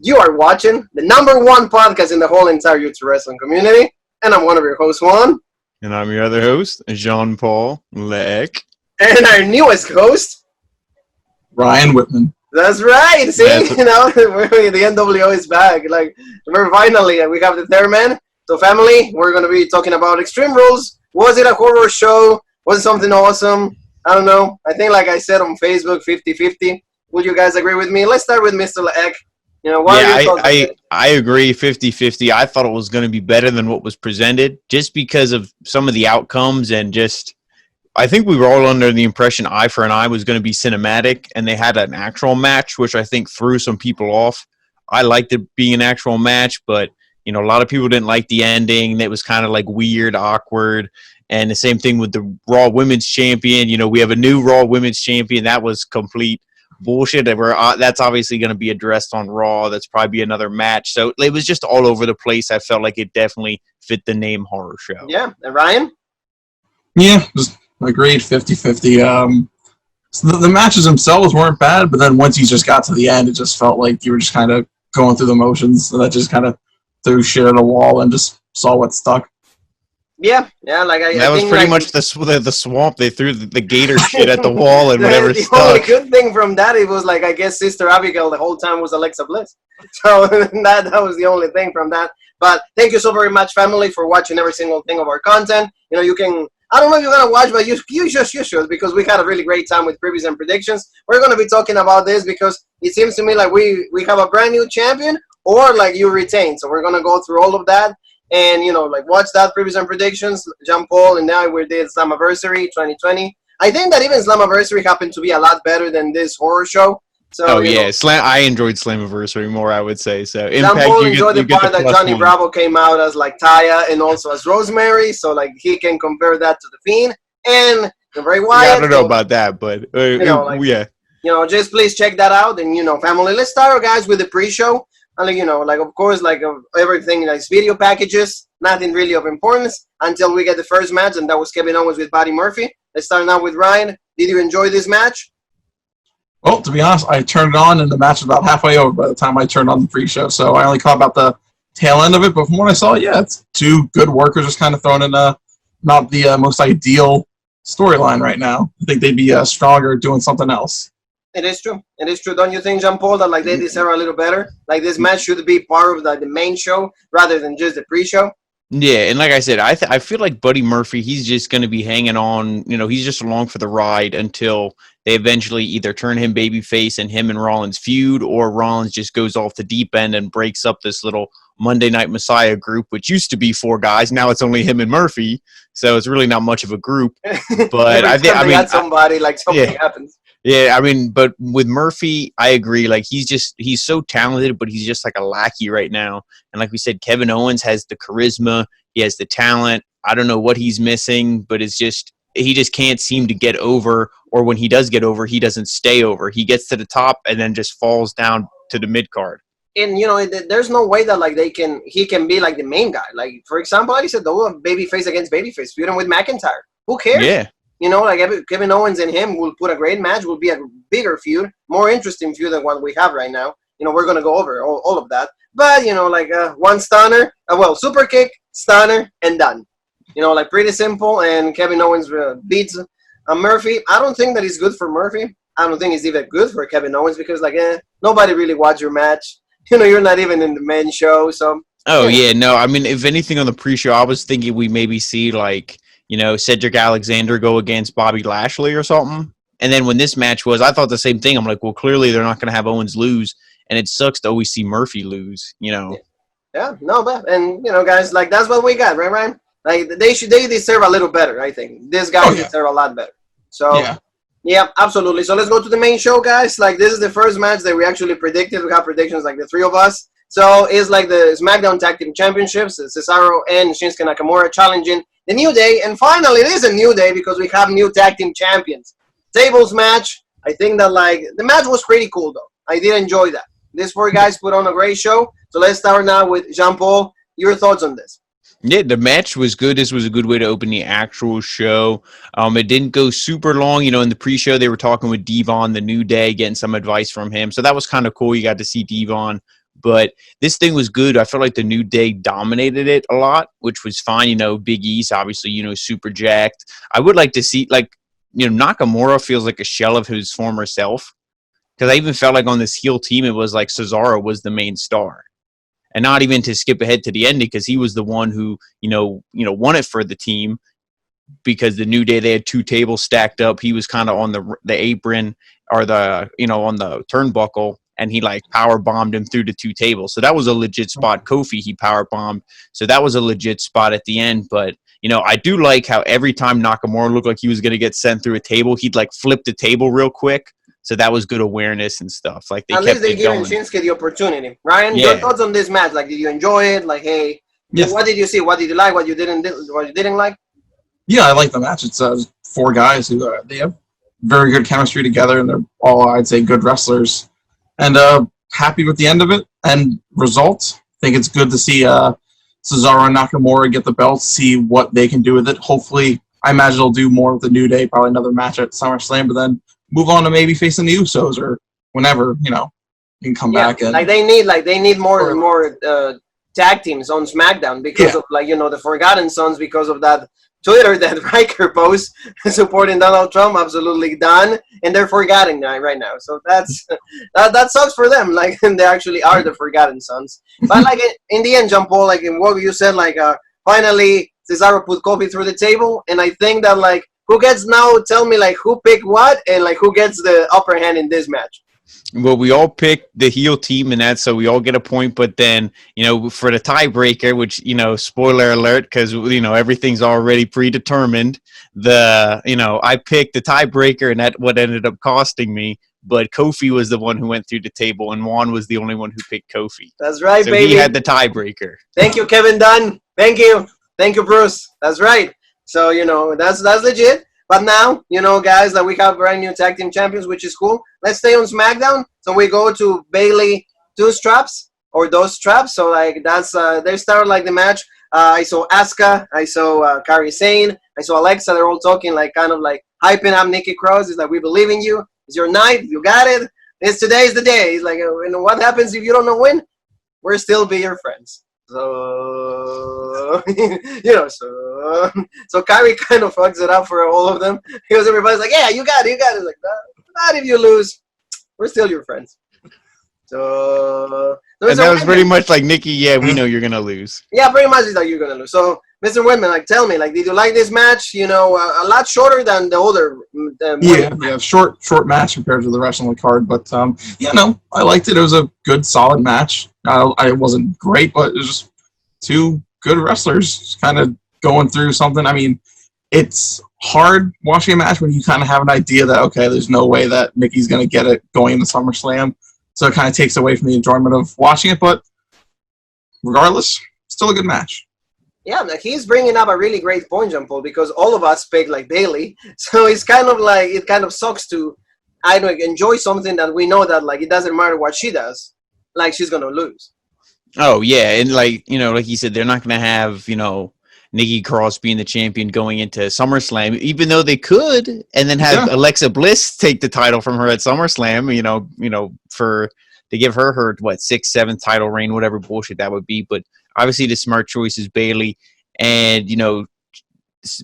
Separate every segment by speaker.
Speaker 1: You are watching the #1 podcast in the whole entire YouTube wrestling community, and I'm one of your hosts, Juan.
Speaker 2: And I'm your other host, Jean-Paul Leck.
Speaker 1: And our newest host,
Speaker 3: Ryan Whitman.
Speaker 1: That's right. See, the NWO is back. Like, we're finally, we have the third man. So, family, we're going to be talking about Extreme Rules. Was it a horror show? Was it something awesome? I don't know. I think, like I said on Facebook, 50-50. Would you guys agree with me? Let's start with Mr. Leck.
Speaker 2: I agree 50-50. I thought it was going to be better than what was presented just because of some of the outcomes and just I think we were all under the impression Eye for an Eye was going to be cinematic and they had an actual match, which I think threw some people off. I liked it being an actual match, but a lot of people didn't like the ending. It was kind of like weird, awkward. And the same thing with the Raw Women's Champion. We have a new Raw Women's Champion. That was complete bullshit. That's obviously going to be addressed on Raw. That's probably be another match. So it was just all over the place. I felt like it definitely fit the name horror show.
Speaker 1: Yeah. And Ryan?
Speaker 3: Yeah, just agreed 50-50. So the matches themselves weren't bad, but then once you just got to the end, it just felt like you were just kind of going through the motions. So that just kind of threw shit at a wall and just saw what stuck.
Speaker 1: Yeah.
Speaker 2: That was pretty much the swamp. They threw the gator shit at the wall and whatever
Speaker 1: the
Speaker 2: stuck.
Speaker 1: The only good thing from that, it was like, I guess Sister Abigail the whole time was Alexa Bliss. So that was the only thing from that. But thank you so very much, family, for watching every single thing of our content. You can, I don't know if you're going to watch, but you should, because we had a really great time with previews and predictions. We're going to be talking about this because it seems to me like we have a brand new champion or like you retain. So we're going to go through all of that. And, watch that previews and predictions, Jean-Paul, and now we did Slammiversary 2020. I think that even Slammiversary happened to be a lot better than this horror show. So,
Speaker 2: I enjoyed Slammiversary more, I would say. So,
Speaker 1: Jean-Paul enjoyed the part that Johnny Bravo came out as, like, Taya and also as Rosemary. So, like, he can compare that to The Fiend. And Bray Wyatt.
Speaker 2: Yeah, I don't know about that, but, yeah.
Speaker 1: Just please check that out. And, family, let's start, guys, with the pre-show. And, of course, everything, like video packages, nothing really of importance until we get the first match, and that was Kevin Owens with Buddy Murphy. Let's start now with Ryan. Did you enjoy this match?
Speaker 3: Well, to be honest, I turned it on, and the match was about halfway over by the time I turned on the pre-show, so I only caught about the tail end of it, but from what I saw, it's two good workers just kind of thrown in not the most ideal storyline right now. I think they'd be stronger doing something else.
Speaker 1: It is true. It is true. Don't you think, Jean-Paul, that they deserve a little better? Like this match should be part of the main show rather than just the pre-show?
Speaker 2: Yeah, and like I said, I feel like Buddy Murphy, he's just going to be hanging on. He's just along for the ride until they eventually either turn him babyface and him and Rollins feud, or Rollins just goes off the deep end and breaks up this little Monday Night Messiah group, which used to be 4 guys. Now it's only him and Murphy, so it's really not much of a group. But
Speaker 1: something happens.
Speaker 2: Yeah, but with Murphy, I agree. Like, he's so talented, but he's just like a lackey right now. And like we said, Kevin Owens has the charisma. He has the talent. I don't know what he's missing, but he just can't seem to get over. Or when he does get over, he doesn't stay over. He gets to the top and then just falls down to the mid card.
Speaker 1: And, there's no way that, he can be, like, the main guy. Like, for example, like I said, though, babyface against babyface, feuding with McIntyre. Who cares?
Speaker 2: Yeah.
Speaker 1: Kevin Owens and him will put a great match, will be a bigger feud, more interesting feud than what we have right now. We're going to go over all of that. But, one stunner, super kick, stunner, and done. Pretty simple, and Kevin Owens beats Murphy. I don't think that it's good for Murphy. I don't think it's even good for Kevin Owens because, nobody really watched your match. You're not even in the main show, so.
Speaker 2: Oh, yeah, no, if anything on the pre-show, I was thinking we maybe see, Cedric Alexander go against Bobby Lashley or something. And then when this match was, I thought the same thing. I'm like, well, clearly they're not going to have Owens lose. And it sucks to always see Murphy lose,
Speaker 1: Yeah, no, but, and, guys, that's what we got, right, Ryan? They deserve a little better, I think. These guys deserve a lot better. So, yeah, absolutely. So let's go to the main show, guys. This is the first match that we actually predicted. We have predictions, the 3 of us. So it's the SmackDown Tag Team Championships. Cesaro and Shinsuke Nakamura challenging the New Day. And finally, it is a New Day because we have new Tag Team Champions. Tables match. I think that, the match was pretty cool, though. I did enjoy that. These 4 guys put on a great show. So let's start now with Jean-Paul. Your thoughts on this?
Speaker 2: Yeah, the match was good. This was a good way to open the actual show. It didn't go super long. In the pre-show, they were talking with Devon, the New Day, getting some advice from him. So that was kind of cool. You got to see Devon But this thing was good. I felt like the New Day dominated it a lot, which was fine. You know, Big E's obviously, you know, super jacked. I would like to see, like, you know, Nakamura feels like a shell of his former self. Because I even felt like on this heel team, it was like Cesaro was the main star. And not even to skip ahead to the ending, because he was the one who, you know, won it for the team. Because the New Day, they had 2 tables stacked up. He was kind of on the apron or the, you know, on the turnbuckle, and he like power bombed him through the 2 tables. So that was a legit spot. Kofi, he power bombed. So that was a legit spot at the end. But, you know, I do like how every time Nakamura looked like he was going to get sent through a table, he'd like flip the table real quick. So that was good awareness and stuff. Like they
Speaker 1: at
Speaker 2: kept
Speaker 1: least they
Speaker 2: it
Speaker 1: giving
Speaker 2: going.
Speaker 1: Shinsuke the opportunity. Ryan,
Speaker 2: Yeah.
Speaker 1: your thoughts on this match? Like, did you enjoy it? Like, hey,
Speaker 3: Yes.
Speaker 1: What did you see? What did you like? What you didn't like?
Speaker 3: Yeah, I like the match. It's 4 guys who they have very good chemistry together, and they're all, I'd say, good wrestlers. And happy with the end of it and results. I think it's good to see Cesaro and Nakamura get the belts, see what they can do with it. Hopefully, I imagine they'll do more with the New Day, probably another match at SummerSlam, but then move on to maybe facing the Usos or whenever, you know, you can come back. And
Speaker 1: like they need more tag teams on SmackDown because of, like, you know, the Forgotten Sons, because of that Twitter that Riker post supporting Donald Trump. Absolutely done, and they're forgetting right now. So that sucks for them. Like, they actually are the Forgotten Sons. But like in the end, Jean Paul, like in what you said, like finally Cesaro put Kofi through the table, and I think that, like, who gets now? Tell me, like, who picked what, and like who gets the upper hand in this match?
Speaker 2: Well, we all picked the heel team in that, so we all get a point. But then, you know, for the tiebreaker, which, you know, spoiler alert, because, you know, everything's already predetermined. I picked the tiebreaker, and that's what ended up costing me. But Kofi was the one who went through the table, and Juan was the only one who picked Kofi.
Speaker 1: That's right,
Speaker 2: so
Speaker 1: baby.
Speaker 2: He had the tiebreaker.
Speaker 1: Thank you, Kevin Dunn. Thank you, Bruce. That's right. So, you know, that's legit. But now, you know, guys, that we have brand new tag team champions, which is cool. Let's stay on SmackDown. So we go to Bayley those straps. So, like, that's they started like the match. I saw Asuka. I saw Kairi Sane. I saw Alexa. They're all talking, like, kind of like hyping up Nikki Cross. It's like, we believe in you. It's your night. You got it. Today's the day. It's like, you know, what happens if you don't know when? We'll still be your friends. So, you know, so Kyrie kind of fucks it up for all of them, because everybody's like, yeah, you got it. Like, not if you lose. We're still your friends. So,
Speaker 2: and that was pretty much like, Nikki, yeah, we know you're going to lose.
Speaker 1: Yeah, pretty much it's like, you're going to lose. So, Mr. Whitman, like, tell me, like, did you like this match? You know, a lot shorter than the older.
Speaker 3: Short match compared to the rest on the card. But, I liked it. It was a good, solid match. I wasn't great, but it was just 2 good wrestlers just kind of going through something. I mean, it's hard watching a match when you kind of have an idea that, okay, there's no way that Nikki's going to get it going into SummerSlam. So it kind of takes away from the enjoyment of watching it. But regardless, still a good match.
Speaker 1: Yeah, like, he's bringing up a really great point, Jean Paul, because all of us pick like Bayley. So it's kind of like, it kind of sucks to, I don't know, enjoy something that we know that, like, it doesn't matter what she does, like, she's going to lose.
Speaker 2: Oh, yeah. And, like, you know, like you said, they're not going to have, you know, Nikki Cross being the champion going into SummerSlam, even though they could, and then have Alexa Bliss take the title from her at SummerSlam, to give her 6th, 7th title reign, whatever bullshit that would be. But obviously the smart choice is Bayley. And, you know,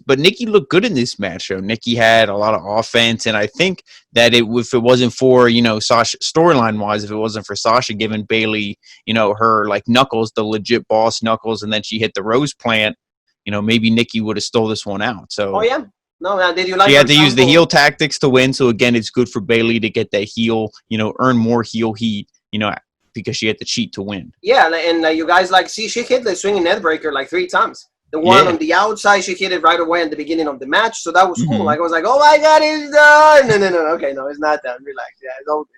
Speaker 2: but Nikki looked good in this match, though. Nikki had a lot of offense, and I think that if it wasn't for, you know, Sasha, storyline-wise, if it wasn't for Sasha giving Bayley, you know, her, like, knuckles, the legit boss knuckles, and then she hit the rose plant, you know, maybe Nikki would have stole this one out. So,
Speaker 1: oh, yeah. No, did you like?
Speaker 2: She had to use the heel tactics to win, so again, it's good for Bayley to get that heel, you know, earn more heel heat, you know, because she had to cheat to win. Yeah,
Speaker 1: and you guys, like, see, she hit the swinging net breaker like 3 times. The one on the outside, she hit it right away at the beginning of the match, so that was cool. Like, I was like, oh my God, it's done! No, okay, no, it's not done. Relax, yeah, it's over.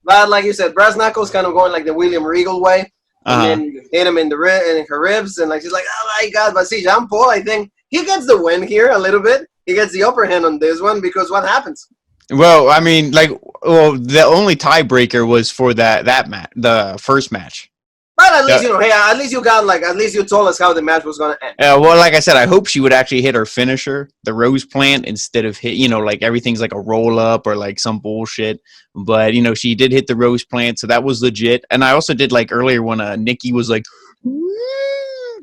Speaker 1: But like you said, Brass Knuckles kind of going like the William Regal way, and then hit him in her ribs, and like she's like, oh my God. But see, Jean Paul, I think he gets the win here a little bit. He gets the upper hand on this one, because what happens?
Speaker 2: Well, I mean, the only tiebreaker was for that match, the first match.
Speaker 1: But at least, hey, at least you told us how the match was going to end.
Speaker 2: Well, like I said, I hope she would actually hit her finisher, the Rose Plant, instead of hit, like everything's like a roll up or like some bullshit. But, she did hit the Rose Plant, so that was legit. And I also did like earlier when Nikki was like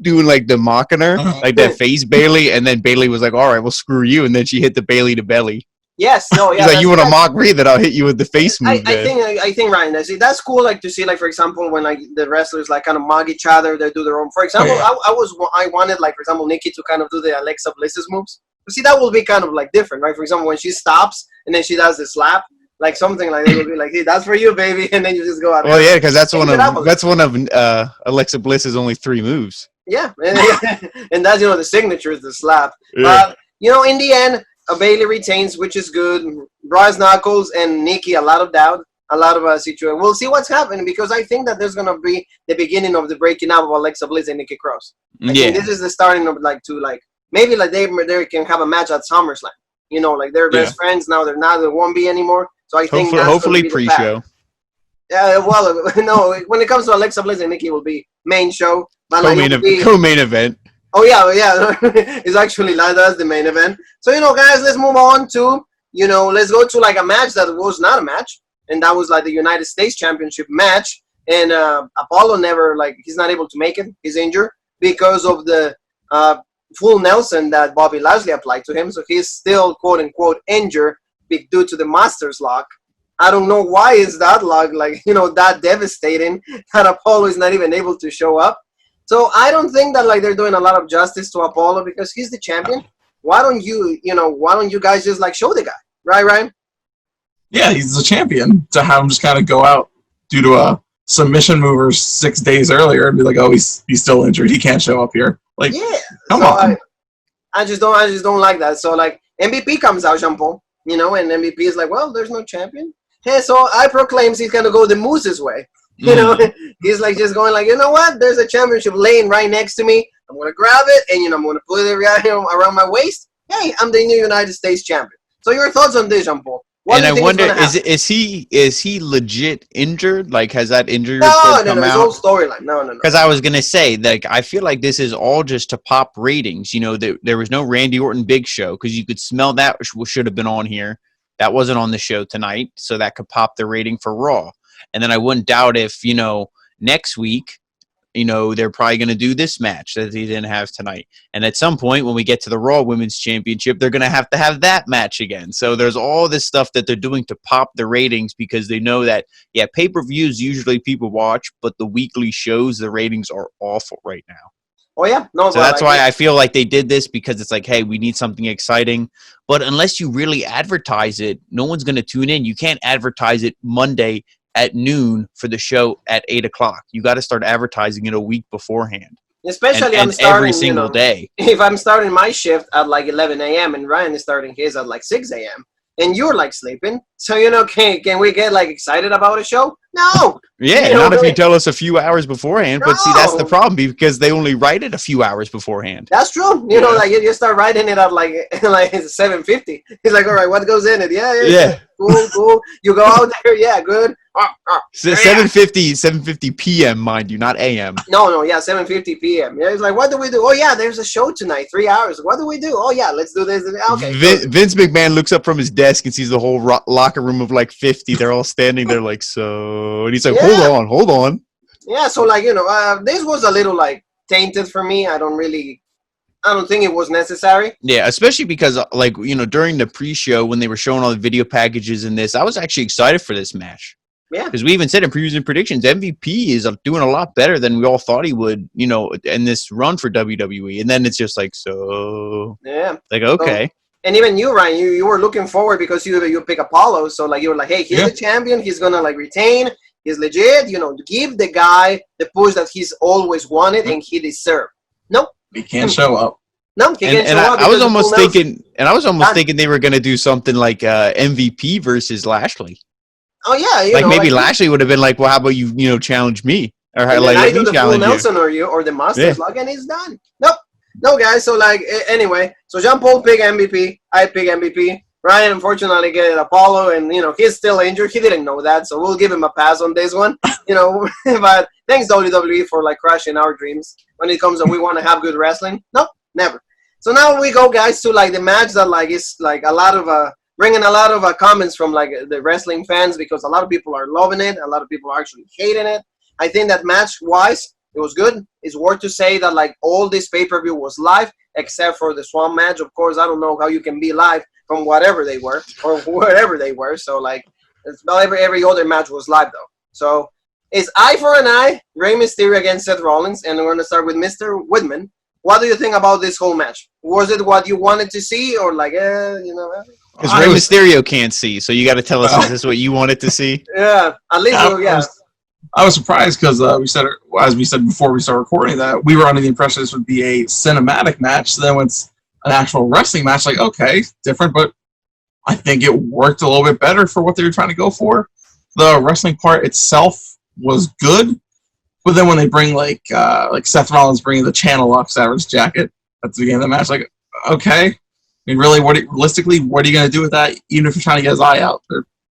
Speaker 2: doing like the mocking her, like that face Bailey, and then Bailey was like, all right, well, screw you. And then she hit the Bailey to belly.
Speaker 1: Yes, no, yeah.
Speaker 2: He's like, you want to mock me? That I'll hit you with the face move.
Speaker 1: I think Ryan, that's cool. Like to see, like for example, when like the wrestlers like kind of mock each other, they do their own. For example, I wanted like for example Nikki to kind of do the Alexa Bliss's moves. But see, that will be kind of like different, right? For example, when she stops and then she does the slap, like something like that will be like, hey, that's for you, baby, and then you just go out.
Speaker 2: Well, yeah, because that's one of Alexa Bliss's only 3 moves.
Speaker 1: Yeah, and that's the signature is the slap. Yeah. In the end. Bailey retains, which is good. Brass Knuckles and Nikki, a lot of doubt, a lot of situation. We'll see what's happening because I think that there's gonna be the beginning of the breaking up of Alexa Bliss and Nikki Cross. I think this is the starting of maybe they can have a match at SummerSlam. Like they're best friends now. They're not. They won't be anymore. So I think
Speaker 2: hopefully pre-show.
Speaker 1: Yeah, well, no. When it comes to Alexa Bliss and Nikki, will be main show. But
Speaker 2: co-main event.
Speaker 1: Oh, yeah. It's actually that's the main event. So, guys, let's move on to, let's go to like a match that was not a match. And that was like the United States Championship match. And Apollo he's not able to make it. He's injured because of the full Nelson that Bobby Lashley applied to him. So he's still, quote unquote, injured due to the Master's Lock. I don't know why is that lock that devastating that Apollo is not even able to show up. So I don't think that they're doing a lot of justice to Apollo because he's the champion. Why don't you guys just show the guy, right, Ryan?
Speaker 3: Yeah, he's the champion. To have him just kind of go out due to a submission mover 6 days earlier and be like, oh, he's still injured. He can't show up here. Come on.
Speaker 1: I just don't like that. So MVP comes out, Jean-Paul, and MVP is like, well, there's no champion. Hey, so I proclaims he's gonna go the Moose's way. He's just going you know what? There's a championship laying right next to me. I'm going to grab it and, I'm going to put it around my waist. Hey, I'm the new United States champion. So your thoughts on this, Jean-Paul?
Speaker 2: And I wonder, is he legit injured? Has that injury
Speaker 1: report
Speaker 2: come
Speaker 1: out? No, it's all storyline. No.
Speaker 2: Because I was going to say, I feel like this is all just to pop ratings. There was no Randy Orton Big Show because you could smell that should have been on here. That wasn't on the show tonight, so that could pop the rating for Raw. And then I wouldn't doubt if, next week, they're probably going to do this match that they didn't have tonight. And at some point, when we get to the Raw Women's Championship, they're going to have that match again. So there's all this stuff that they're doing to pop the ratings because they know that, pay-per-views usually people watch, but the weekly shows, the ratings are awful right now.
Speaker 1: Oh, yeah. No,
Speaker 2: so that's why I feel like they did this because it's hey, we need something exciting. But unless you really advertise it, no one's going to tune in. You can't advertise it Monday at noon for the show at 8 o'clock. You got to start advertising it a week beforehand.
Speaker 1: Especially
Speaker 2: and every single day.
Speaker 1: If I'm starting my shift at 11 a.m. and Ryan is starting his at 6 a.m. and you're sleeping, so can we get excited about a show? No.
Speaker 2: Yeah, not if you tell us a few hours beforehand. But see, that's the problem because they only write it a few hours beforehand.
Speaker 1: That's true. You start writing it at 7:50. He's all right, what goes in it? Yeah. Cool. You go out there, yeah, good.
Speaker 2: 7:50 p.m. mind you, not a.m.
Speaker 1: No, 7:50 p.m. Yeah, it's what do we do? Oh yeah, there's a show tonight, 3 hours. What do we do? Oh yeah, let's do this. Okay.
Speaker 2: Vince McMahon looks up from his desk and sees the whole locker room of 50. They're all standing there so, and he's like, hold on. Yeah, so
Speaker 1: this was a little tainted for me. I don't think it was necessary.
Speaker 2: Yeah, especially because during the pre-show when they were showing all the video packages in this, I was actually excited for this match.
Speaker 1: Yeah.
Speaker 2: Because we even said in previews and predictions, MVP is doing a lot better than we all thought he would, in this run for WWE. And then it's just so.
Speaker 1: Yeah.
Speaker 2: Okay.
Speaker 1: So, and even you, Ryan, you were looking forward because you pick Apollo. So you were hey, he's the champion. He's going to retain. He's legit. Give the guy the push that he's always wanted and he deserved. Nope.
Speaker 3: He can't show up.
Speaker 1: No, he can't show up.
Speaker 2: I was almost thinking they were going to do something like MVP versus Lashley.
Speaker 1: Oh yeah,
Speaker 2: maybe Lashley would have been well, how about you challenge me, or
Speaker 1: let me challenge you, Nelson or the Masters Lock, and he's done. No, guys. So anyway, so Jean Paul pick MVP, I pick MVP. Ryan unfortunately get Apollo, and he's still injured. He didn't know that, so we'll give him a pass on this one. But thanks WWE for like crushing our dreams when it comes to we want to have good wrestling. No, never. So now we go, guys, to like the match that like is like a lot of bringing a lot of comments from like the wrestling fans, because a lot of people are loving it, a lot of people are actually hating it. I think that match-wise, it was good. It's worth to say that like all this pay-per-view was live, except for the Swamp match. Of course, I don't know how you can be live from whatever they were or wherever they were. So like, it's about every other match was live though. So it's eye for an eye, Rey Mysterio against Seth Rollins, and we're gonna start with Mr. Whitman. What do you think about this whole match? Was it what you wanted to see, or like,
Speaker 2: Because Rey Mysterio can't see, so you got to tell us is this what you wanted to see?
Speaker 1: Yeah, at least
Speaker 3: I was surprised because as we said before we started recording, that we were under the impression this would be a cinematic match. So then when it's an actual wrestling match, like, okay, different, but I think it worked a little bit better for what they were trying to go for. The wrestling part itself was good, but then when they bring like Seth Rollins bringing the Channel Lock Savage jacket at the beginning of the match, like, okay, I mean, really, realistically, what are you going to do with that? Even if you're trying to get his eye out,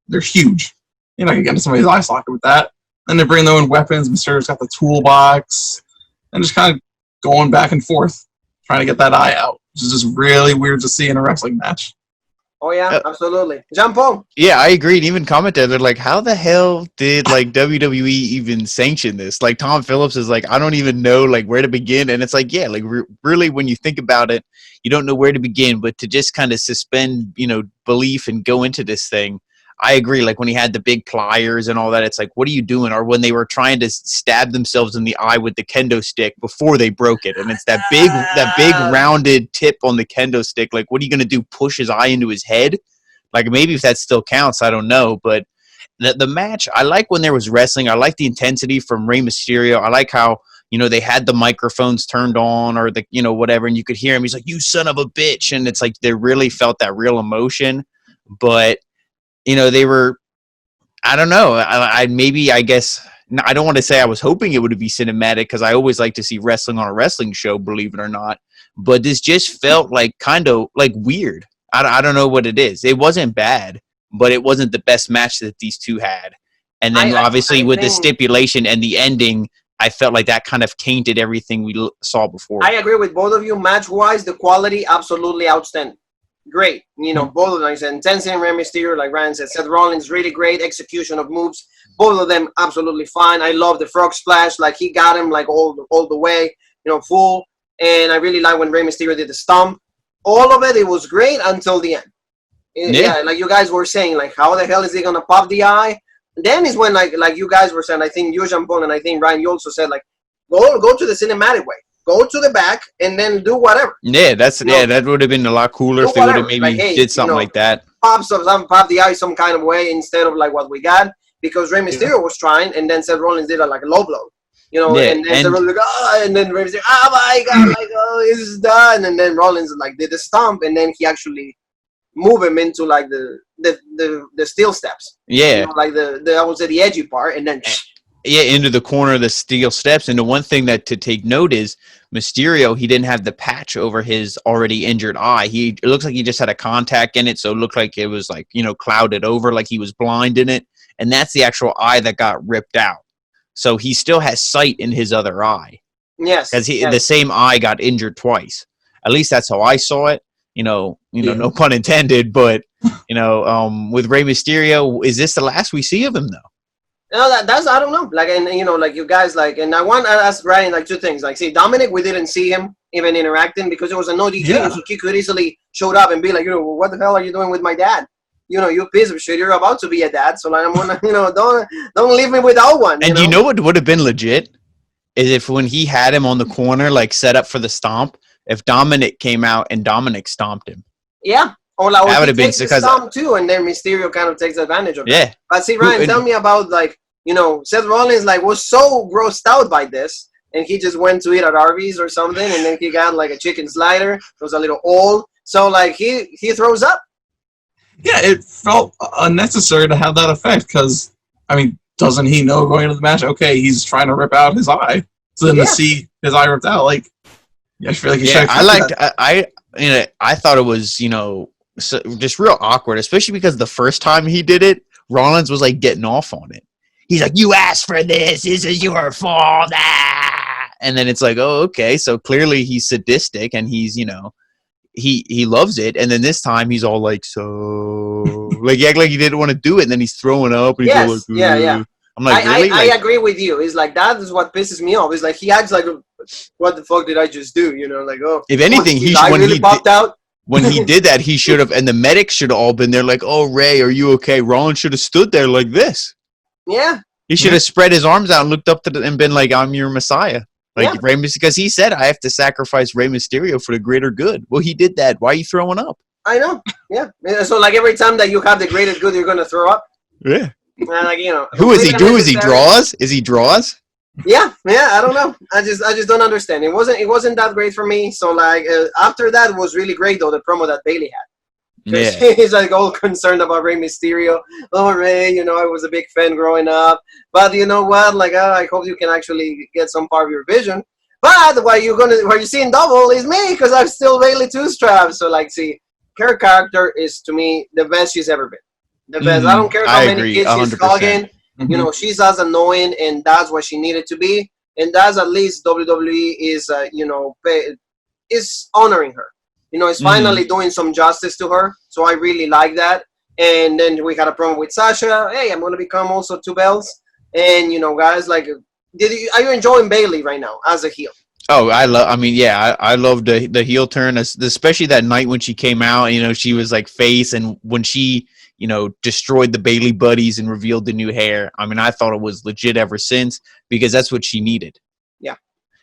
Speaker 3: they're huge. You're not going to get into somebody's eye socket with that. Then they bring their own weapons. Mysterio's got the toolbox, and just kind of going back and forth, trying to get that eye out, which is just really weird to see in a wrestling match.
Speaker 1: Oh, yeah, absolutely. Jump on.
Speaker 2: Yeah, I agree. And even commented, they're like, how the hell did like WWE even sanction this? Like Tom Phillips is like, I don't even know like where to begin. And it's like, yeah, like really when you think about it, you don't know where to begin. But to just kind of suspend, belief and go into this thing, I agree. Like when he had the big pliers and all that, it's like, what are you doing? Or when they were trying to stab themselves in the eye with the kendo stick before they broke it. And it's that big rounded tip on the kendo stick. Like, what are you going to do? Push his eye into his head? Like maybe if that still counts, I don't know. But the match, I like when there was wrestling. I like the intensity from Rey Mysterio. I like how, they had the microphones turned on or the, whatever. And you could hear him. He's like, you son of a bitch. And it's like, they really felt that real emotion. But they were, I don't know. I guess, I don't want to say I was hoping it would be cinematic because I always like to see wrestling on a wrestling show, believe it or not. But this just felt like kind of like weird. I don't know what it is. It wasn't bad, but it wasn't the best match that these two had. And then obviously with the stipulation and the ending, I felt like that kind of tainted everything we saw before.
Speaker 1: I agree with both of you. Match-wise, the quality, absolutely outstanding. Great, both of them. Intensity and Rey Mysterio, like Ryan said. Seth Rollins, really great execution of moves. Both of them absolutely fine. I love the frog splash, like he got him like all the way, full. And I really like when Rey Mysterio did the stomp. All of it was great until the end. Yeah, like you guys were saying, like how the hell is he gonna pop the eye? Then is when like you guys were saying, I think you, Jean Paul, and I think Ryan, you also said like go to the cinematic way. Go to the back and then do whatever.
Speaker 2: Yeah, that would have been a lot cooler if they would have maybe like, did something like that.
Speaker 1: Pop the eye some kind of way instead of like what we got, because Rey Mysterio was trying, and then Seth Rollins did a low blow. And then Seth Rollins and then Rey Mysterio, oh my god, like it's done, and then Rollins like did the stomp, and then he actually moved him into like the steel steps.
Speaker 2: Yeah,
Speaker 1: like the I would say the edgy part, and then.
Speaker 2: Yeah, into the corner of the steel steps. And the one thing that to take note is Mysterio, he didn't have the patch over his already injured eye. It looks like he just had a contact in it, so it looked like it was like, clouded over, like he was blind in it. And that's the actual eye that got ripped out. So he still has sight in his other eye.
Speaker 1: Yes.
Speaker 2: Because the same eye got injured twice. At least that's how I saw it. No pun intended, but with Rey Mysterio, is this the last we see of him though?
Speaker 1: No, that's I don't know. Like, and like you guys like, and I want to ask Ryan like two things. Like, see, Dominic, we didn't see him even interacting because it was a no DQ, so he could easily showed up and be like, what the hell are you doing with my dad? You piece of shit. You're about to be a dad, so like, I'm gonna, don't leave me without one.
Speaker 2: And you know what would have been legit is if when he had him on the corner, like set up for the stomp, if Dominic came out and Dominic stomped him.
Speaker 1: Yeah. Or like,
Speaker 2: that would have been
Speaker 1: because stomp too, and then Mysterio kind of takes advantage of it.
Speaker 2: Yeah.
Speaker 1: But see, Ryan, tell me about like. Seth Rollins like was so grossed out by this, and he just went to eat at Arby's or something, and then he got like a chicken slider. It was a little old, so like he throws up.
Speaker 3: Yeah, it felt unnecessary to have that effect because, I mean, doesn't he know going into the match? Okay, he's trying to rip out his eye, so then to see his eye ripped out, like, I feel like he should.
Speaker 2: I thought it was just real awkward, especially because the first time he did it, Rollins was like getting off on it. He's like, "You asked for this. This is your fault." Ah! And then it's like, oh, okay. So clearly he's sadistic and he's, he loves it. And then this time he's all like, so like he act like he didn't want to do it. And then he's throwing up. And
Speaker 1: yes.
Speaker 2: He's like,
Speaker 1: yeah.
Speaker 2: I'm like, really?
Speaker 1: I agree with you. It's like, that is what pisses me off. It's like, he acts like, what the fuck did I just do? Like, oh.
Speaker 2: If anything, when he did that, he should have, and the medics should have all been there like, oh, Ray, are you okay? Rollins should have stood there like this.
Speaker 1: Yeah.
Speaker 2: He should have spread his arms out and looked up to and been like, I'm your Messiah. Like Rey Mysterio, because he said, I have to sacrifice Rey Mysterio for the greater good. Well, he did that. Why are you throwing up?
Speaker 1: I know. Yeah. So, like, every time that you have the greater good, you're going to throw up?
Speaker 2: Yeah.
Speaker 1: Like,
Speaker 2: Who is he? Is he draws? Is he draws?
Speaker 1: Yeah. I don't know. I just don't understand. It wasn't that great for me. So, like, after that was really great, though, the promo that Bayley had.
Speaker 2: Yeah.
Speaker 1: He's like all concerned about Rey Mysterio. Oh, Rey, I was a big fan growing up. But you know what? Like, I hope you can actually get some part of your vision. But what you're seeing double is me, because I'm still Bayley two-strap. So, like, see, her character is, to me, the best she's ever been. The best. I don't care how many kids 100%. She's hugging. She's as annoying, and that's what she needed to be. And that's at least WWE is, is honoring her. It's finally doing some justice to her. So I really like that. And then we had a promo with Sasha. Hey, I'm going to become also 2 belts. And, guys, like, are you enjoying Bayley right now as a heel?
Speaker 2: Oh, I love the heel turn, especially that night when she came out, she was like face. And when she, destroyed the Bayley buddies and revealed the new hair. I mean, I thought it was legit ever since, because that's what she needed.
Speaker 1: Yeah.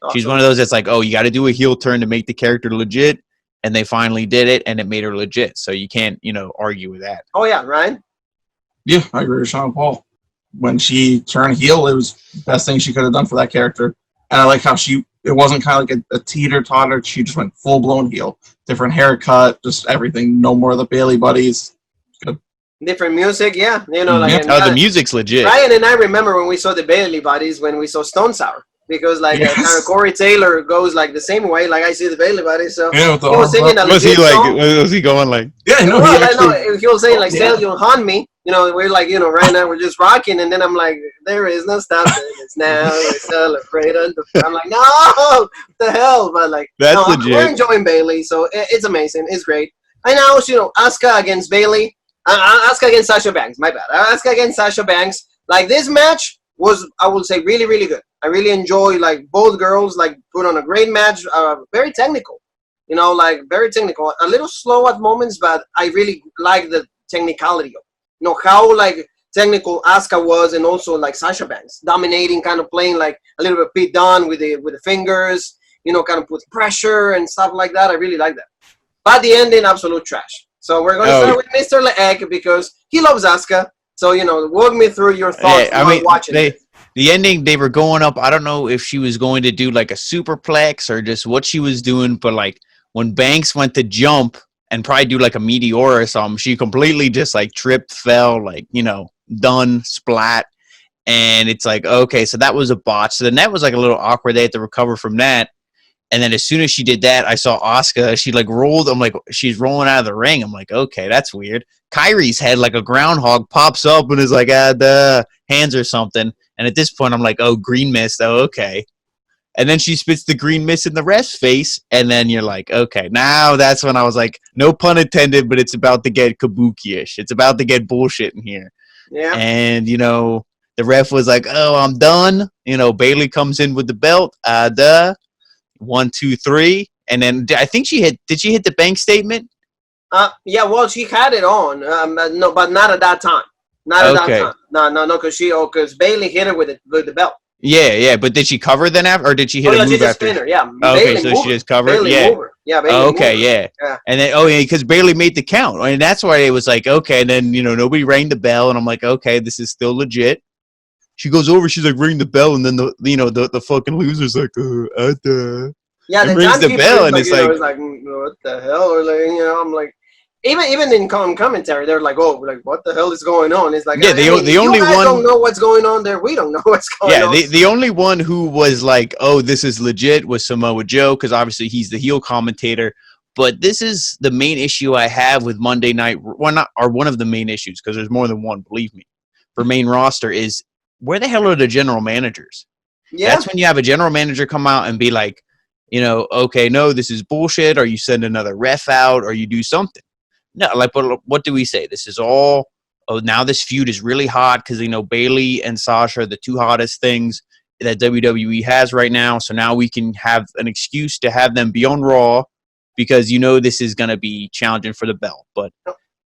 Speaker 1: Awesome.
Speaker 2: She's one of those that's like, oh, you got to do a heel turn to make the character legit. And they finally did it, and it made her legit. So you can't, argue with that.
Speaker 1: Oh, yeah, Ryan?
Speaker 3: Yeah, I agree with Sean Paul. When she turned heel, it was the best thing she could have done for that character. And I like how it wasn't kind of like a teeter-totter. She just went full-blown heel. Different haircut, just everything. No more of the Bayley buddies. Good.
Speaker 1: Different music, yeah.
Speaker 2: The music's legit.
Speaker 1: Ryan and I remember when we saw the Bayley buddies, when we saw Stone Sour. Because Corey Taylor goes like the same way, like I see the Bayley buddy. So he was singing a legit song.
Speaker 2: Was he going like?
Speaker 1: Yeah, no, he was saying like, "Sail you'll haunt me." We're like, right now we're just rocking, and then I'm like, there is no stopping. It's now we celebrate. I'm like, no, what the hell? But like,
Speaker 2: that's legit.
Speaker 1: We're enjoying Bayley, so it's amazing. It's great. I know, Asuka against Bayley, Asuka against Sasha Banks. My bad. Asuka against Sasha Banks. Like, this match was, I would say, really, really good. I really enjoy, like, both girls, like, put on a great match. Very technical. Very technical. A little slow at moments, but I really like the technicality of it. How, like, technical Asuka was, and also, like, Sasha Banks. Dominating, kind of playing, like, a little bit Pete Dunne with the fingers. Kind of put pressure and stuff like that. I really like that. But the ending, absolute trash. So we're going to start with Mr. Leek, because he loves Asuka. So, walk me through your thoughts watching it.
Speaker 2: The ending, they were going up. I don't know if she was going to do like a superplex or just what she was doing. But like when Banks went to jump and probably do like a meteor or something, she completely just like tripped, fell, like, done, splat. And it's like, okay, so that was a botch. So then that was like a little awkward. They had to recover from that. And then as soon as she did that, I saw Asuka. She like rolled. I'm like, she's rolling out of the ring. I'm like, okay, that's weird. Kyrie's head, like a groundhog, pops up and is like, the hands or something. And at this point, I'm like, oh, green mist. Oh, okay. And then she spits the green mist in the ref's face. And then you're like, okay. Now that's when I was like, no pun intended, but it's about to get kabuki-ish. It's about to get bullshit in here.
Speaker 1: Yeah.
Speaker 2: And, the ref was like, oh, I'm done. Bayley comes in with the belt. 1, 2, 3. And then I think did she hit the bank statement?
Speaker 1: Yeah, well, she had it on. No, but not at that time. Not at that time. No, because Bayley hit her with the belt.
Speaker 2: Yeah, but did she cover then after, or did she hit a move after?
Speaker 1: Spinner, yeah.
Speaker 2: Okay, so she just covered.
Speaker 1: Bayley
Speaker 2: yeah.
Speaker 1: Bayley
Speaker 2: yeah. And then because Bayley made the count, and that's why it was like, okay. And then nobody rang the bell, and I'm like, okay, this is still legit. She goes over, she's like, ring the bell, and then the fucking loser's like,
Speaker 1: yeah,
Speaker 2: and rings the bell, and
Speaker 1: like,
Speaker 2: it's like,
Speaker 1: what the hell? Or like, I'm like. Even in commentary, they're like, "Oh, like what the hell is going on?" It's like,
Speaker 2: yeah, the only one
Speaker 1: don't know what's going on there. We don't know what's going on.
Speaker 2: Yeah, the only one who was like, "Oh, this is legit," was Samoa Joe, because obviously he's the heel commentator. But this is the main issue I have with Monday Night. Well, not or one of the main issues, because there's more than one. Believe me. For main roster is where the hell are the general managers? Yeah. That's when you have a general manager come out and be like, okay, no, this is bullshit, or you send another ref out, or you do something. No, like, what do we say? This is all, now this feud is really hot because, Bayley and Sasha are the two hottest things that WWE has right now. So now we can have an excuse to have them be on Raw because, this is going to be challenging for the belt. But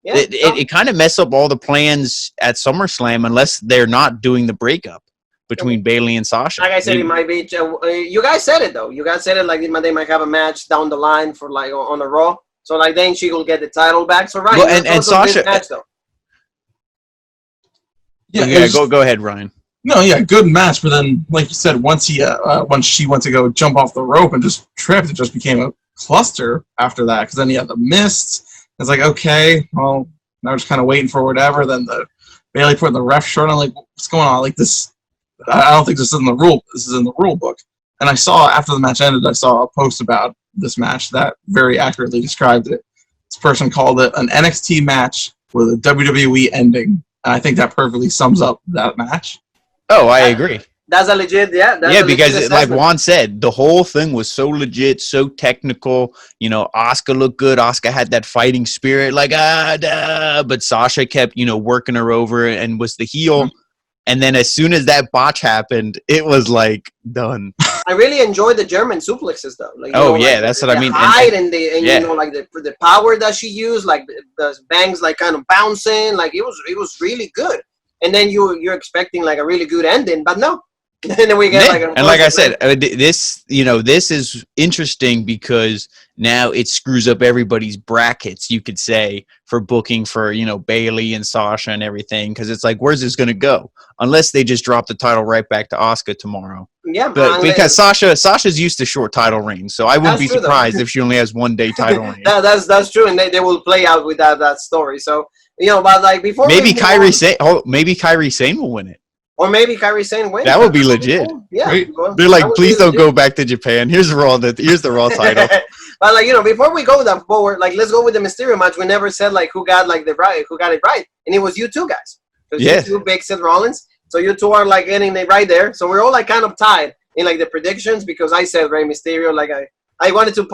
Speaker 2: it kind of messes up all the plans at SummerSlam unless they're not doing the breakup between Bayley and Sasha.
Speaker 1: Like I said, it might be. You guys said it though. You guys said it like they might have a match down the line for like on the Raw. So like then she will get the title back. So Ryan,
Speaker 2: well, and Sasha. Match, though. Yeah, go ahead, Ryan.
Speaker 3: No, yeah, good match. But then, like you said, once she went to go jump off the rope and just tripped, it just became a cluster after that. Because then you had the mist. It's like, okay, well, now we're just kind of waiting for whatever. Then the Bayley putting the ref shirt on. Like, what's going on? Like this. I don't think this is in the rule. This is in the rule book. And I saw after the match ended, I saw a post about this match that very accurately described it. This person called it an NXT match with a WWE ending. And I think that perfectly sums up that match.
Speaker 2: Oh, I agree.
Speaker 1: That's a legit,
Speaker 2: because like Juan said, the whole thing was so legit, so technical. Asuka looked good. Asuka had that fighting spirit, like but Sasha kept, working her over and was the heel. Mm-hmm. And then as soon as that botch happened, it was like done.
Speaker 1: I really enjoyed the German suplexes though. Like,
Speaker 2: that's what I mean.
Speaker 1: Height and like the power that she used, like the bangs, like kind of bouncing, like it was really good. And then you're expecting like a really good ending, but no. And then we get
Speaker 2: like I said, this is interesting because now it screws up everybody's brackets, you could say, for booking for, Bayley and Sasha and everything. Because it's like, where's this going to go? Unless they just drop the title right back to Asuka tomorrow. Yeah, but because Sasha's used to short title reigns, so I wouldn't be surprised if she only has 1 day title reign.
Speaker 1: That's true, and they will play out with that story. So but like before,
Speaker 2: maybe Kairi Sane will win it.
Speaker 1: Or maybe Kairi Sane wins.
Speaker 2: That would be legit. Yeah. Right? They're like, please don't go back to Japan. Here's the Raw title.
Speaker 1: But like, before we go that forward, like let's go with the Mysterio match. We never said like who got it right. And it was you two guys. You two, Big Seth Rollins. So you two are like getting it right there. So we're all like kind of tied in like the predictions because I said Rey Mysterio. Like I wanted to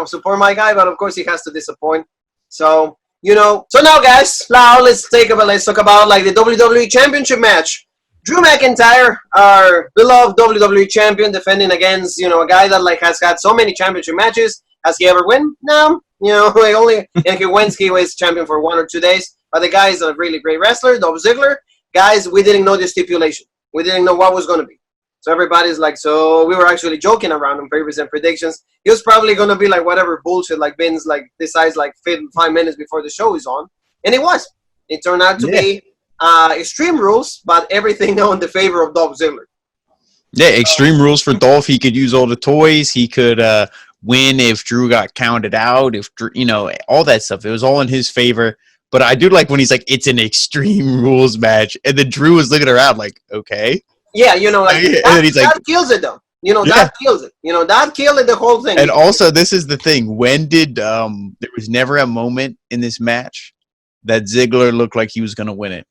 Speaker 1: support my guy, but of course he has to disappoint. So so now guys, let's talk about like the WWE Championship match. Drew McIntyre, our beloved WWE champion, defending against, a guy that like has had so many championship matches. Has he ever win? No. And he was champion for 1 or 2 days. But the guy is a really great wrestler, Dolph Ziggler. Guys, we didn't know the stipulation. We didn't know what was going to be. So everybody's like, so we were actually joking around on previous predictions. He was probably going to be like whatever bullshit like Vince like decides like 5 minutes before the show is on. And it was. It turned out to be Extreme Rules, but everything in the favor of Dolph Ziggler.
Speaker 2: Yeah, Extreme Rules for Dolph. He could use all the toys. He could win if Drew got counted out. If all that stuff. It was all in his favor. But I do like when he's like, it's an Extreme Rules match, and then Drew was looking around like, okay.
Speaker 1: Yeah, that kills it though. That kills it. That killed it, the whole thing.
Speaker 2: And also, this is the thing. When did there was never a moment in this match that Ziggler looked like he was going to win it.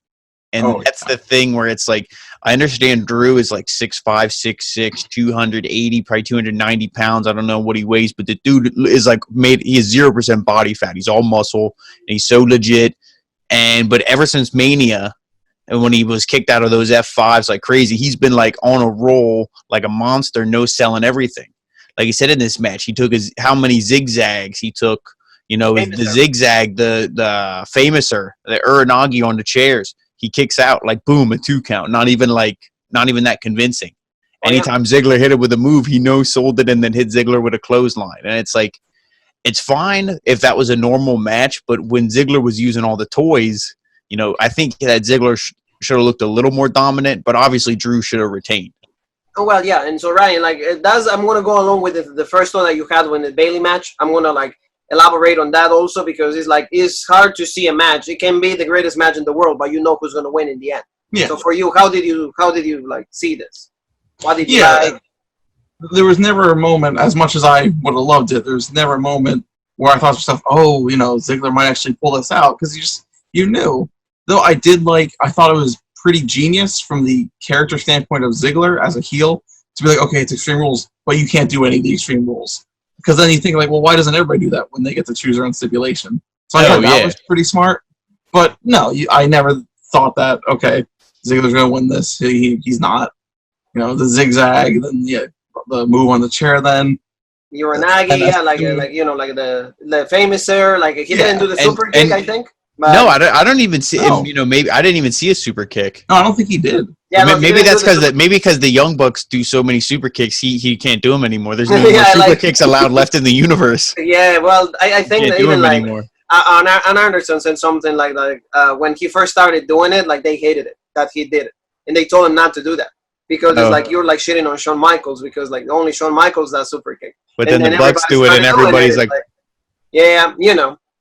Speaker 2: And that's the thing where it's like, I understand Drew is like 6'5", 6'6", 280, probably 290 pounds. I don't know what he weighs, but the dude is like he has 0% body fat. He's all muscle, and he's so legit. But ever since Mania, and when he was kicked out of those F5s like crazy, he's been like on a roll like a monster, no selling everything. Like he said in this match, he took how many zigzags he took. The zigzag, the famouser, the Uranagi on the chairs. He kicks out like boom, a 2 count. Not even that convincing. Anytime Ziggler hit it with a move, he no-sold it and then hit Ziggler with a clothesline. And it's like, it's fine if that was a normal match, but when Ziggler was using all the toys, I think that Ziggler should have looked a little more dominant, but obviously Drew should have retained.
Speaker 1: Oh, well, yeah. And so, Ryan, I'm going to go along with the first one that you had when the Bayley match. I'm going to elaborate on that also because it's hard to see a match. It can be the greatest match in the world, but who's going to win in the end. Yeah. So for you, how did you see this? What did you like?
Speaker 3: There was never a moment, as much as I would have loved it, there was never a moment where I thought to myself, oh, Ziggler might actually pull this out, because you knew. Though I thought it was pretty genius from the character standpoint of Ziggler as a heel to be like, okay, it's Extreme Rules, but you can't do any of the Extreme Rules. Because then you think, like, well, why doesn't everybody do that when they get to choose their own stipulation? So I thought that was pretty smart. But no, I never thought that, okay, Ziggler's going to win this. He's not. The zigzag, then the move on the chair then.
Speaker 1: Uranagi, like the famous sir, like he didn't do the super kick, I think. But
Speaker 2: no, I don't even see him. Maybe I didn't even see a super kick.
Speaker 3: No, I don't think he did.
Speaker 1: Yeah,
Speaker 2: maybe that's because the Young Bucks do so many super kicks, he can't do them anymore. There's no more super kicks allowed left in the universe.
Speaker 1: Yeah, well, I think that even like Arn Anderson said something like when he first started doing it, like they hated it that he did it, and they told him not to do that because it's like you're like shitting on Shawn Michaels because like only Shawn Michaels does super kick.
Speaker 2: But then the Bucks do it, and everybody's like,
Speaker 1: yeah,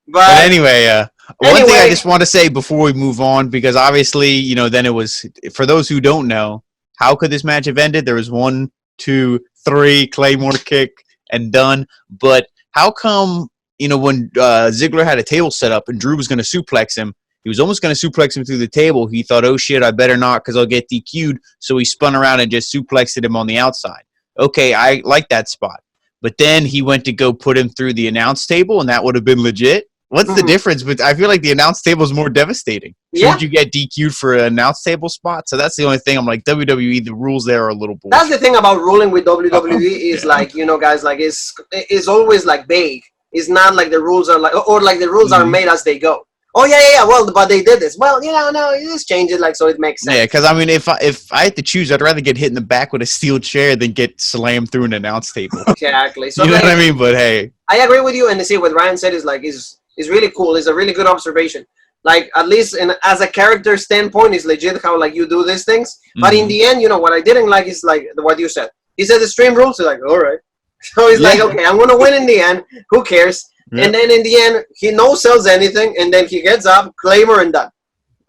Speaker 1: But
Speaker 2: anyway, one thing I just want to say before we move on, because obviously, then it was, for those who don't know, how could this match have ended? There was 1, 2, 3, Claymore kick, and done. But how come, when Ziggler had a table set up and Drew was going to suplex him, he was almost going to suplex him through the table. He thought, oh shit, I better not because I'll get DQ'd. So he spun around and just suplexed him on the outside. Okay, I like that spot. But then he went to go put him through the announce table, and that would have been legit. What's the difference? But I feel like the announce table is more devastating. Shouldn't you get DQ'd for an announce table spot? So that's the only thing. I'm like, WWE, the rules there are a little bullshit.
Speaker 1: That's the thing about ruling with WWE is like, guys, like it's always like vague. It's not like the rules are like, or like the rules are made as they go. Oh yeah. Well, but they did this. Well, no, you just change it like so it makes sense.
Speaker 2: Yeah, because I mean, if I had to choose, I'd rather get hit in the back with a steel chair than get slammed through an announce table.
Speaker 1: Exactly. So
Speaker 2: you know what I mean? But hey,
Speaker 1: I agree with you, and see what Ryan said is like is really cool. It's a really good observation. Like at least as a character standpoint, it's legit how like you do these things. But in the end, what I didn't like is like what you said. He said the Extreme Rules. He's like, all right. So he's like, okay, I'm gonna win in the end. Who cares? Yep. And then in the end, he no sells anything, and then he gets up, Claymore, and done.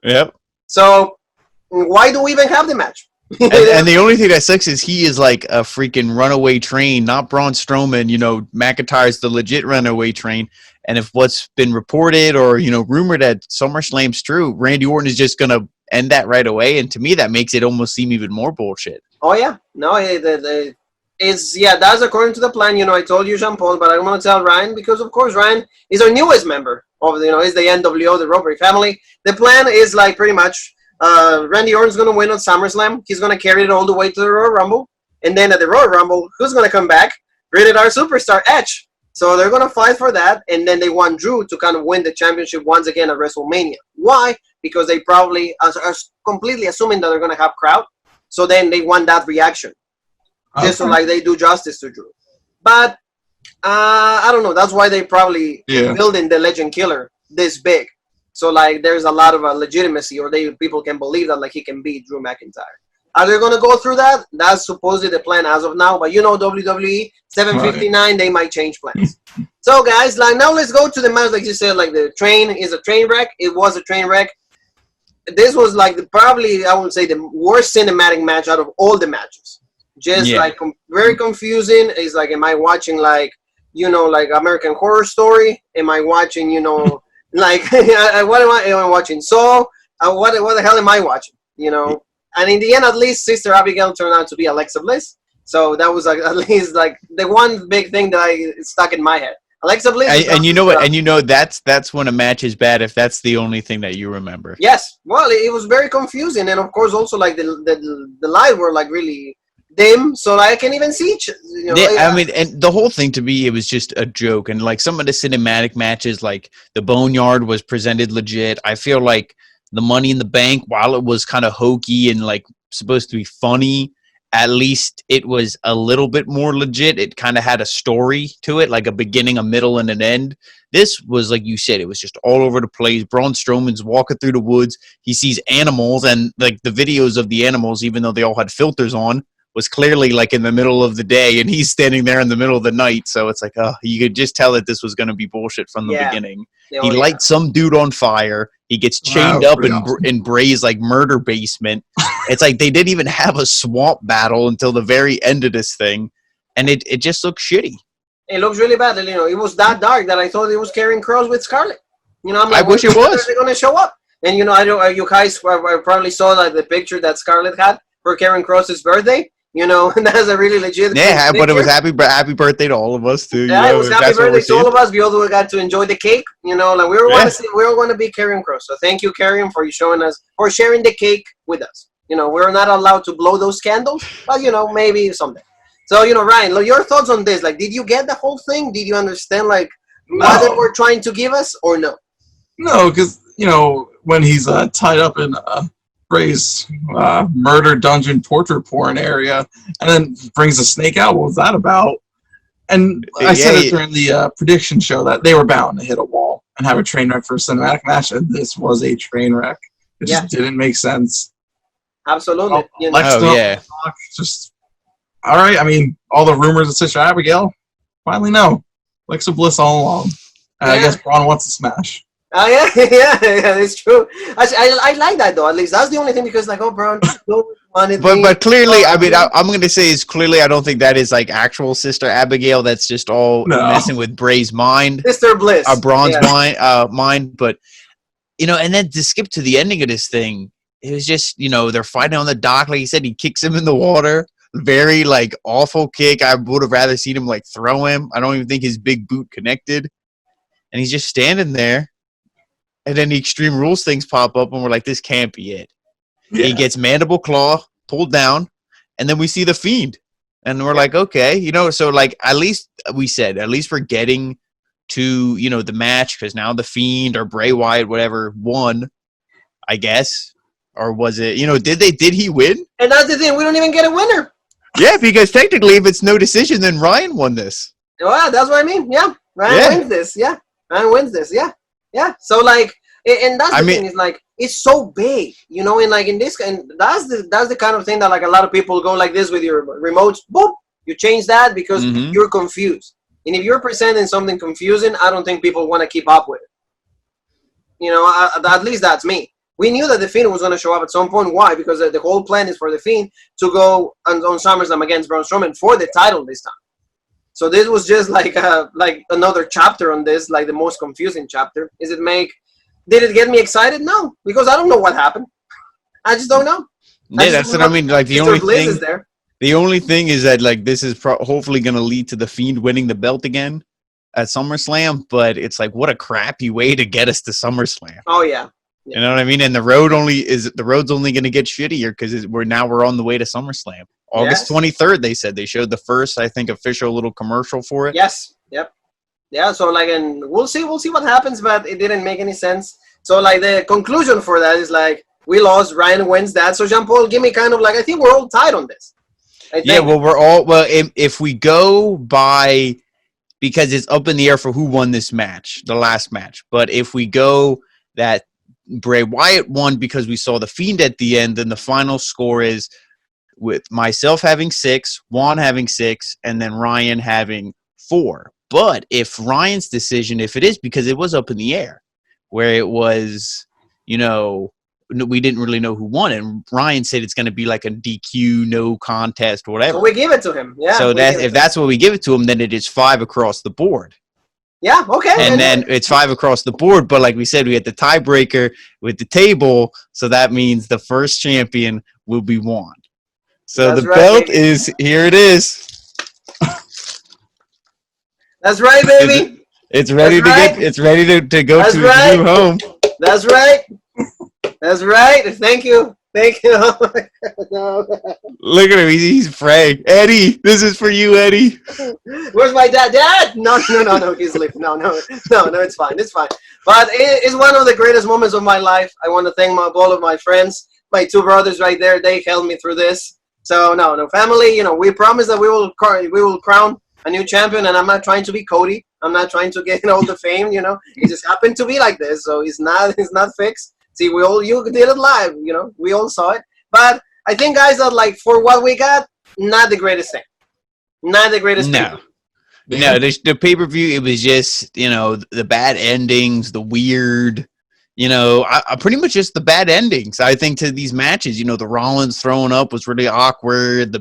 Speaker 2: Yep.
Speaker 1: So why do we even have the match?
Speaker 2: and the only thing that sucks is he is like a freaking runaway train, not Braun Strowman. McIntyre's the legit runaway train. And if what's been reported or, rumored at SummerSlam's true, Randy Orton is just going to end that right away. And to me, that makes it almost seem even more bullshit.
Speaker 1: Oh, yeah. No, that's according to the plan. I told you, Jean-Paul, but I want to tell Ryan because, of course, Ryan is our newest member of, is the NWO, the Robbery family. The plan is like pretty much Randy Orton's going to win on SummerSlam. He's going to carry it all the way to the Royal Rumble. And then at the Royal Rumble, who's going to come back? Rated R Superstar, Edge. So they're going to fight for that, and then they want Drew to kind of win the championship once again at WrestleMania. Why? Because they probably are completely assuming that they're going to have crowd. So then they want that reaction. Just so like they do justice to Drew. But I don't know. That's why they probably building the Legend Killer this big. So like there's a lot of legitimacy, or people can believe that like he can beat Drew McIntyre. Are they going to go through that? That's supposedly the plan as of now. But WWE 759, they might change plans. So guys, like now let's go to the match. Like you said, like the train is a train wreck. It was a train wreck. This was like probably I would say the worst cinematic match out of all the matches. Just like very confusing. It's like, am I watching like like American Horror Story? Am I watching like what am I watching? So what the hell am I watching? And in the end, at least Sister Abigail turned out to be Alexa Bliss. So that was like at least like the one big thing that stuck in my head. Alexa Bliss. And
Speaker 2: you know what? And that's when a match is bad if that's the only thing that you remember.
Speaker 1: Yes. Well, it was very confusing, and of course also like the lights were like really dim, so I can't even see.
Speaker 2: I mean, and the whole thing to me, it was just a joke. And like some of the cinematic matches, like the Boneyard was presented legit. I feel like the Money in the Bank, while it was kind of hokey and like supposed to be funny, at least it was a little bit more legit. It kind of had a story to it, like a beginning, a middle, and an end. This was, like you said, it was just all over the place. Braun Strowman's walking through the woods. He sees animals, and like the videos of the animals, even though they all had filters on, was clearly like in the middle of the day, and he's standing there in the middle of the night. So it's like, you could just tell that this was going to be bullshit from the beginning. He lights some dude on fire. He gets chained up in Bray's like murder basement. It's like they didn't even have a swamp battle until the very end of this thing, and it just looks shitty.
Speaker 1: It looks really bad. You know, it was that dark that I thought it was Karrion Kross with Scarlett. You know, I'm like,
Speaker 2: I wish it was.
Speaker 1: They're going to show up. And, you know, I don't. You guys probably saw like the picture that Scarlett had for Karrion Kross's birthday. You know, and that's a really legit.
Speaker 2: Yeah, but it was happy birthday to all of us too.
Speaker 1: Yeah, it was happy birthday to all of us. We all got to enjoy the cake. You know, like we all want to be Karrion Kross. So thank you, Karrion, for sharing the cake with us. You know, we're not allowed to blow those candles, but you know, maybe someday. So you know, Ryan, your thoughts on this? Like, did you get the whole thing? Did you understand like what they were trying to give us, or no?
Speaker 3: No, because you know when he's tied up in Bray's murder dungeon torture porn area, and then brings a snake out. What was that about? And I said it during the prediction show that they were bound to hit a wall and have a train wreck for a cinematic match, and this was a train wreck. It just didn't make sense.
Speaker 1: Absolutely.
Speaker 3: Just all right. I mean, all the rumors of Sister Abigail. Finally, no. Alexa Bliss all along. I guess Braun wants to smash.
Speaker 1: Oh yeah, it's true. I like that though. At least that's the only thing because like, oh, Braun,
Speaker 2: but clearly, I mean, I'm going to say is clearly, I don't think that is like actual Sister Abigail. That's just all messing with Bray's mind,
Speaker 1: Sister Bliss,
Speaker 2: Braun's mind. But you know, and then to skip to the ending of this thing, it was just they're fighting on the dock. Like he said, he kicks him in the water. Very like awful kick. I would have rather seen him like throw him. I don't even think his big boot connected, and he's just standing there. And then the Extreme Rules things pop up, and we're like, this can't be it. Yeah. He gets Mandible Claw pulled down, and then we see the Fiend. And we're like, okay. So, like, at least we're getting to, the match, because now the Fiend or Bray Wyatt, whatever, won, I guess. Or was it, did he win?
Speaker 1: And that's the thing, we don't even get a winner.
Speaker 2: Yeah, because technically, if it's no decision, then Ryan won this.
Speaker 1: Well, that's what I mean. Yeah, Ryan wins this. Yeah, Ryan wins this. Yeah. Yeah, so like, and that's the thing is like it's so big, and like in this, and that's the kind of thing that like a lot of people go like this with your remotes. Boop, you change that because you're confused, and if you're presenting something confusing, I don't think people want to keep up with it. At least that's me. We knew that the Fiend was going to show up at some point. Why? Because the whole plan is for the Fiend to go on SummerSlam against Braun Strowman for the title this time. So this was just like another chapter on this, like the most confusing chapter. Did it get me excited? No, because I don't know what happened. I just don't know.
Speaker 2: Yeah, that's what I mean. Like the only thing is that like this is hopefully going to lead to the Fiend winning the belt again at SummerSlam. But it's like what a crappy way to get us to SummerSlam.
Speaker 1: Oh yeah.
Speaker 2: You know what I mean? And the road's only going to get shittier because we're on the way to SummerSlam. August 23rd, they said. They showed the first, I think, official little commercial for it.
Speaker 1: Yes. Yep. Yeah, so like, and we'll see what happens, but it didn't make any sense. So like the conclusion for that is like, we lost, Ryan wins that. So Jean-Paul, give me kind of like, I think we're all tied on this.
Speaker 2: Yeah, well, if we go by, because it's up in the air for who won this match, the last match. But if we go that Bray Wyatt won because we saw the Fiend at the end, then the final score is with myself having 6, Juan having 6, and then Ryan having 4. But if Ryan's decision, if it is because it was up in the air, where it was, we didn't really know who won, and Ryan said it's going to be like a DQ, no contest, whatever.
Speaker 1: So we give it to him. Yeah.
Speaker 2: So if that's what we give it to him, then it is 5 across the board.
Speaker 1: Yeah, okay.
Speaker 2: And then it's 5 across the board, but like we said, we had the tiebreaker with the table, so that means the first champion will be Juan. So that's the belt is here. It is.
Speaker 1: That's right, baby.
Speaker 2: It's ready It's ready to go to the new home.
Speaker 1: That's right. That's right. Thank you. No.
Speaker 2: Look at him. He's praying. Eddie, this is for you, Eddie.
Speaker 1: Where's my dad? Dad? No. He's sleeping. No. It's fine. But it's one of the greatest moments of my life. I want to thank all of my friends, my 2 brothers right there. They held me through this. So no, family. We promise that we will crown a new champion, and I'm not trying to be Cody. I'm not trying to get all the fame. It just happened to be like this, so it's not fixed. See, you did it live. We all saw it. But I think, guys, that like for what we got, not the greatest thing. Not the greatest thing.
Speaker 2: No, the pay-per-view, it was just, the bad endings, the weird, I pretty much just the bad endings, I think, to these matches. The Rollins throwing up was really awkward. The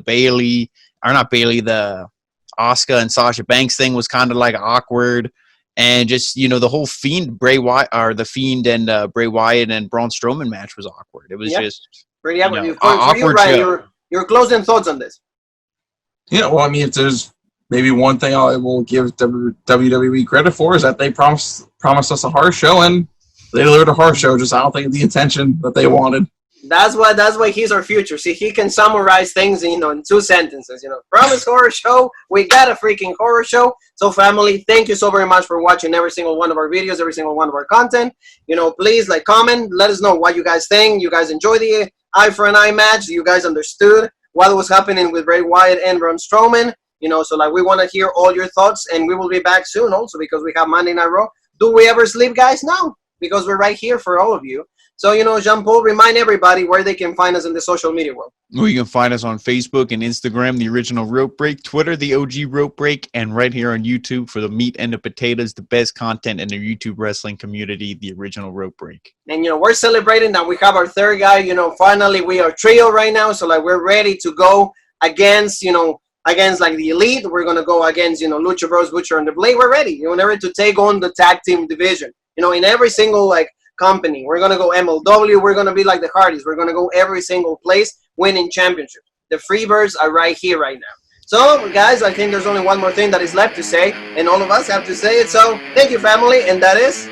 Speaker 2: Asuka and Sasha Banks thing was kind of like awkward. And just, the whole Fiend Bray Wyatt, or the Fiend and Bray Wyatt and Braun Strowman match was awkward. It was just
Speaker 1: pretty awkward. For
Speaker 2: awkward
Speaker 1: you, Ryan, your closing thoughts on this?
Speaker 3: Yeah, well, I mean, if there's maybe one thing I will give WWE credit for is that they promised us a horror show, and they delivered a horror show. Just I don't think the intention that they wanted.
Speaker 1: That's why he's our future. See, he can summarize things in 2 sentences. Promise horror show. We got a freaking horror show. So, family, thank you so very much for watching every single one of our videos, every single one of our content. Please comment, let us know what you guys think. You guys enjoy the eye for an eye match? You guys understood what was happening with Bray Wyatt and Braun Strowman? So we want to hear all your thoughts, and we will be back soon also because we have Monday Night Raw. Do we ever sleep, guys? No, because we're right here for all of you. So, Jean-Paul, remind everybody where they can find us in the social media world.
Speaker 2: Well, you can find us on Facebook and Instagram, The Original Rope Break, Twitter, The OG Rope Break, and right here on YouTube for the meat and the potatoes, the best content in the YouTube wrestling community, The Original Rope Break.
Speaker 1: And, we're celebrating that we have our third guy. Finally, we are trio right now. So, we're ready to go against, against, the Elite. We're going to go against, Lucha Bros, Butcher, and the Blade. We're ready. We're ready to take on the tag team division. In every single, company. We're going to go MLW. We're going to be like the Hardys. We're going to go every single place winning championships. The Freebirds are right here, right now. So, guys, I think there's only one more thing that is left to say, and all of us have to say it. So, thank you, family, and that is...